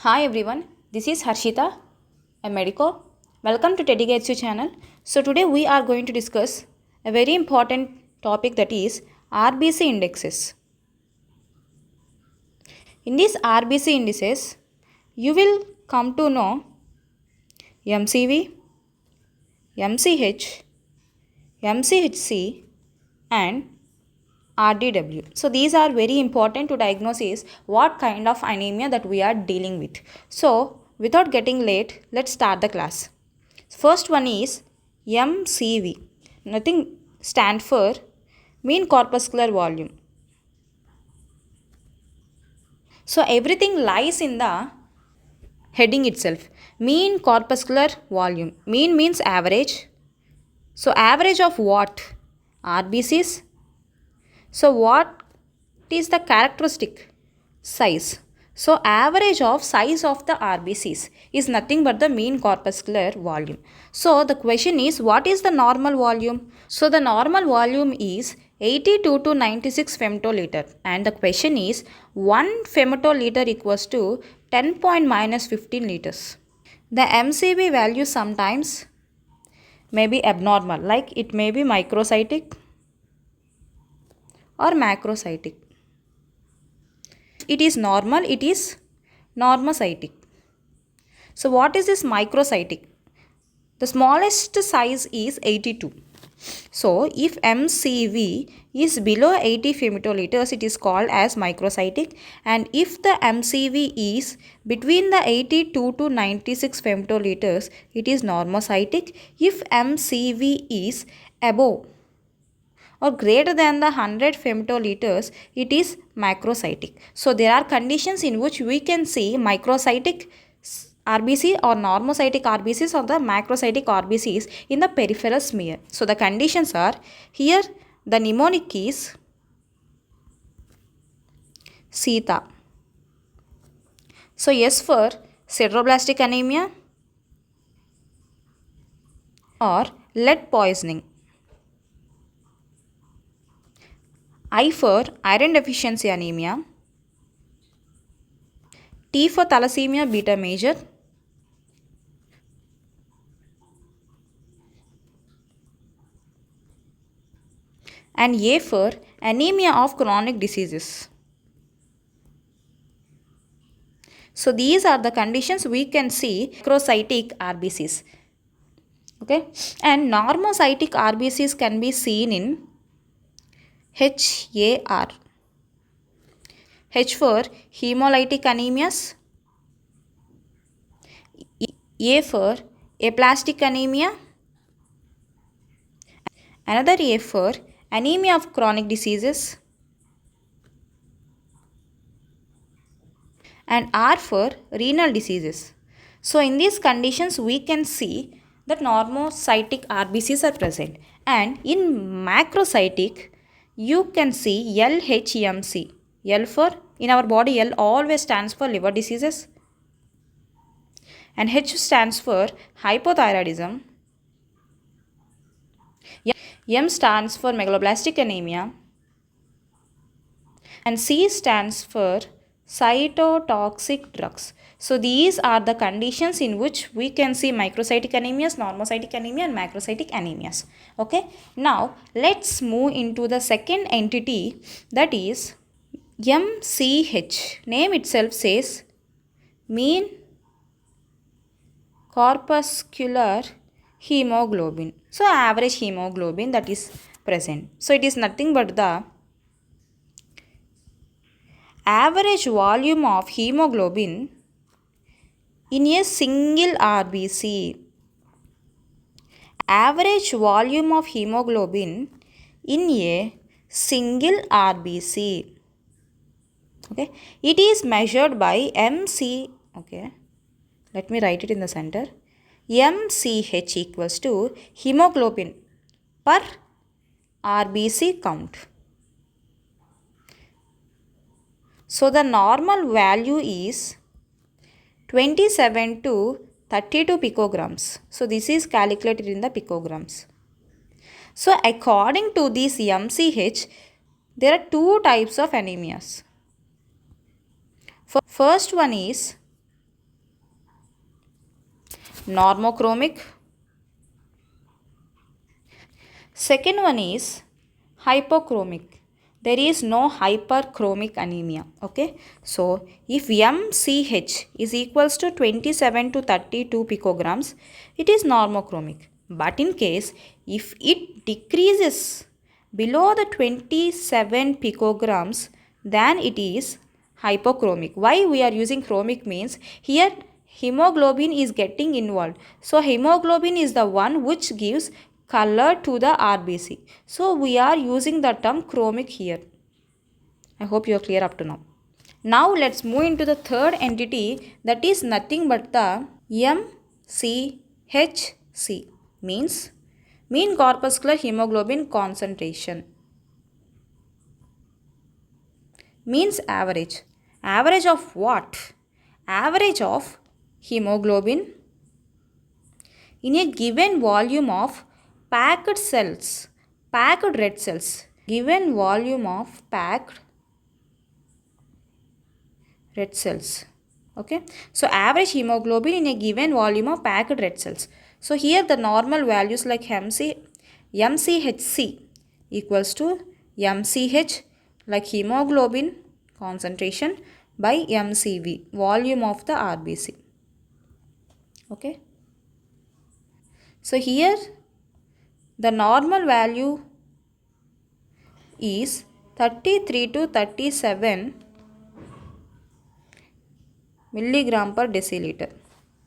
Hi everyone, this is Harshita, a medico. Welcome to Teddy Gates channel. So today we are going to discuss a very important topic, that is RBC indexes. In these RBC indices, you will come to know MCV, MCH, MCHC and RDW. So these are very important to diagnose what kind of anemia that we are dealing with. So without getting late, let's start the class. First one is MCV. Nothing stand for mean corpuscular volume. So everything lies in the heading itself. Mean corpuscular volume. Mean means average. So average of what? RBCs. So what is the characteristic? Size. So average of size of the RBCs is nothing but the mean corpuscular volume. So the question is, what is the normal volume? So the normal volume is 82 to 96 femtoliter, and the question is 1 femtoliter equals to 10 point minus 15 liters. The MCV value sometimes may be abnormal, like it may be microcytic or macrocytic. It is normal, it is normocytic. So what is this microcytic? The smallest size is 82. So if MCV is below 80 femtoliters, it is called as microcytic, and if the MCV is between the 82 to 96 femtoliters, it is normocytic. If MCV is above or greater than the 100 femtoliters, it is macrocytic. So there are conditions in which we can see microcytic RBC or normocytic RBCs or the macrocytic RBCs in the peripheral smear. So the conditions are, here the mnemonic is Sita. So S for sideroblastic anemia or lead poisoning. I for iron deficiency anemia. T for thalassemia beta major. And A for anemia of chronic diseases. So these are the conditions we can see macrocytic RBCs. Okay, and normocytic RBCs can be seen in HAR. H for hemolytic anemias. A for aplastic anemia. Another A for anemia of chronic diseases. And R for renal diseases. So in these conditions we can see that normocytic RBCs are present, and in macrocytic you can see LHMC. L for, in our body L always stands for liver diseases, and H stands for hypothyroidism, M stands for megaloblastic anemia, and C stands for cytotoxic drugs. So these are the conditions in which we can see microcytic anemias, normocytic anemia and macrocytic anemias. Okay, now let's move into the second entity, that is MCH. Name itself says mean corpuscular hemoglobin. So average hemoglobin that is present. So it is nothing but the average volume of hemoglobin in a single RBC. Average volume of hemoglobin in a single RBC. Okay, it is measured by MC. Okay, let me write it in the center. MCH equals to hemoglobin per RBC count. So the normal value is 27 to 32 picograms. So this is calculated in the picograms. So according to this MCH, there are two types of anemias. First one is normochromic. Second one is hypochromic. There is no hyperchromic anemia. Okay. So if MCH is equals to 27 to 32 picograms, it is normochromic. But in case if it decreases below the 27 picograms, then it is hypochromic. Why we are using chromic means here hemoglobin is getting involved. So hemoglobin is the one which gives color to the RBC. So we are using the term chromic here. I hope you are clear up to now. Now let's move into the third entity, that is nothing but the MCHC, means mean corpuscular hemoglobin concentration. Means average. Average of what? Average of hemoglobin in a given volume of packed cells, packed red cells, given volume of packed red cells. Okay. So average hemoglobin in a given volume of packed red cells. So here the normal values like MCHC equals to MCH like hemoglobin concentration by MCV, volume of the RBC. Okay. So here the normal value is 33 to 37 milligram per deciliter.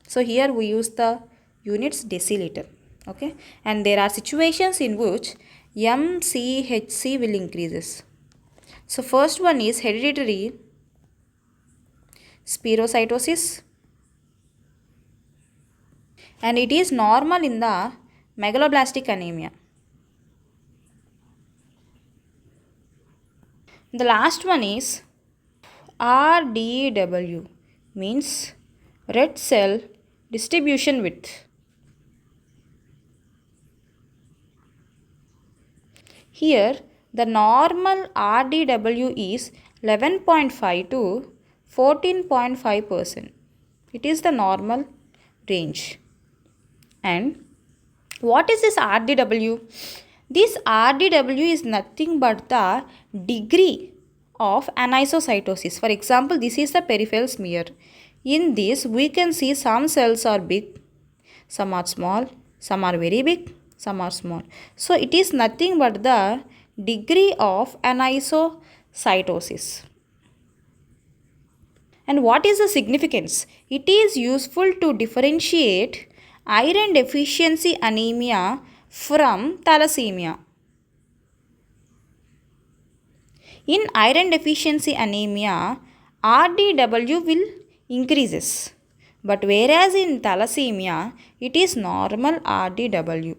So here we use the units deciliter. Okay. And there are situations in which MCHC will increases. So first one is hereditary spherocytosis, and it is normal in the megaloblastic anemia. The last one is RDW, means red cell distribution width. Here the normal RDW is 11.5 to 14.5%. It is the normal range. And what is this RDW? This RDW is nothing but the degree of anisocytosis. For example, this is the peripheral smear. In this, we can see some cells are big, some are small, some are very big, some are small. So it is nothing but the degree of anisocytosis. And what is the significance? It is useful to differentiate iron deficiency anemia from thalassemia. In iron deficiency anemia, RDW will increases, but whereas in thalassemia, it is normal RDW.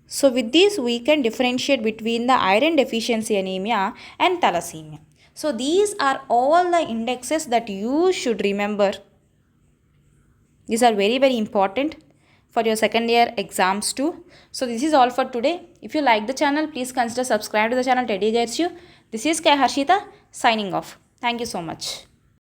So with this, we can differentiate between the iron deficiency anemia and thalassemia. So these are all the indexes that you should remember. These are very, very important for your second year exams too. So this is all for today. If you like the channel, please consider subscribe to the channel Teddy Guides You. This is K. Harshita signing off. Thank you so much.